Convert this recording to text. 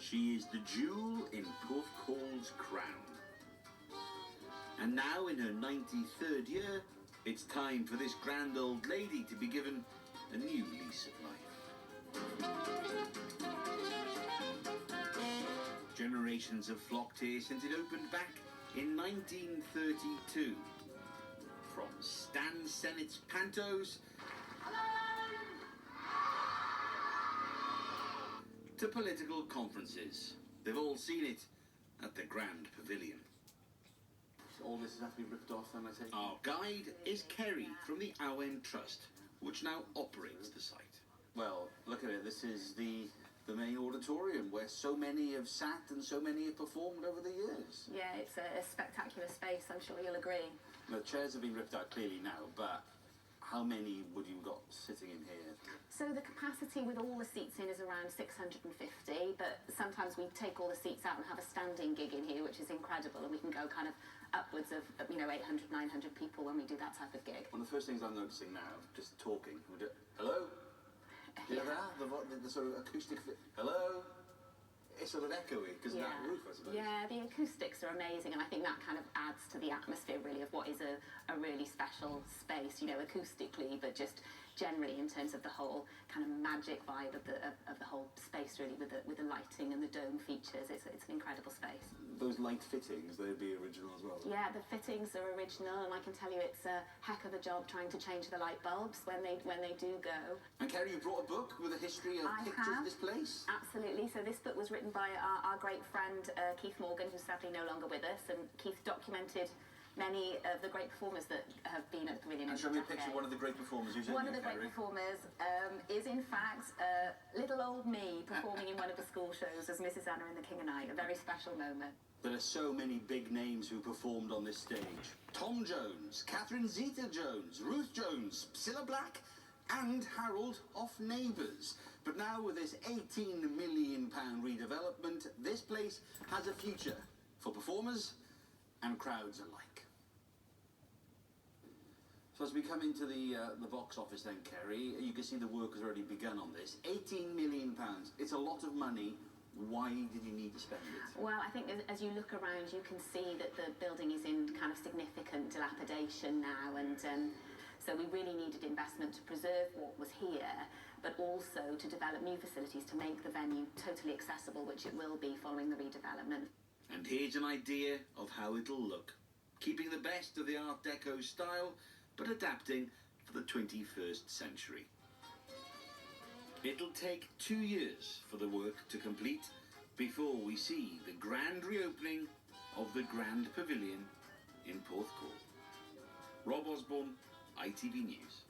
She is the jewel in Porthcawl's crown. And now, in her 93rd year, it's time for this grand old lady to be given a new lease of life. Generations have flocked here since it opened back in 1932. From Stan Sennett's pantos to political conferences, they've all seen it at the Grand Pavilion. All this has to be ripped off, then, I take it? Our guide is Kerry from the Owen Trust, which now operates the site. Well, look at it. This is the main auditorium where so many have sat and so many have performed over the years. Yeah, it's a spectacular space, I'm sure you'll agree. The chairs have been ripped out clearly now, but how many would you got sitting in here? So the capacity with all the seats in is around 650, but sometimes we take all the seats out and have a standing gig in here, which is incredible, and we can go kind of upwards of 800, 900 people when we do that type of gig. One of the first things I'm noticing now, just talking, hello? Hear that? The sort of acoustic, hello? It's sort of echoey because of that roof, I suppose. Yeah, the acoustics are amazing, and I think that kind of adds to the atmosphere, really, of what is a really special space, you know, acoustically, but just generally in terms of the whole kind of magic vibe of the whole space, really, with the lighting and the dome features. It's an incredible space. Those light fittings, they'd be original as well? Yeah, the fittings are original, and I can tell you it's a heck of a job trying to change the light bulbs when they do go. And Kerry, you brought a book with a history of pictures of this place? Absolutely. So this book was written by our great friend Keith Morgan, who's sadly no longer with us, and Keith documented many of the great performers that have been at the Pavilion. And show me a picture of one of the great performers. One of the great performers is, in fact, little old me performing in one of the school shows as Mrs. Anna in The King and I. A very special moment. There are so many big names who performed on this stage. Tom Jones, Catherine Zeta-Jones, Ruth Jones, Cilla Black, and Harold off Neighbours. But now with this £18 million redevelopment, this place has a future for performers and crowds alike. So as we come into the box office then, Kerry, you can see the work has already begun on this. £18 million. It's a lot of money. Why did you need to spend it? Well, I think as you look around, you can see that the building is in kind of significant dilapidation now, and so we really needed investment to preserve what was here, but also to develop new facilities to make the venue totally accessible, which it will be following the redevelopment. And here's an idea of how it'll look, keeping the best of the Art Deco style, but adapting for the 21st century. It'll take 2 years for the work to complete before we see the grand reopening of the Grand Pavilion in Porthcawl. Rob Osborne, ITV News.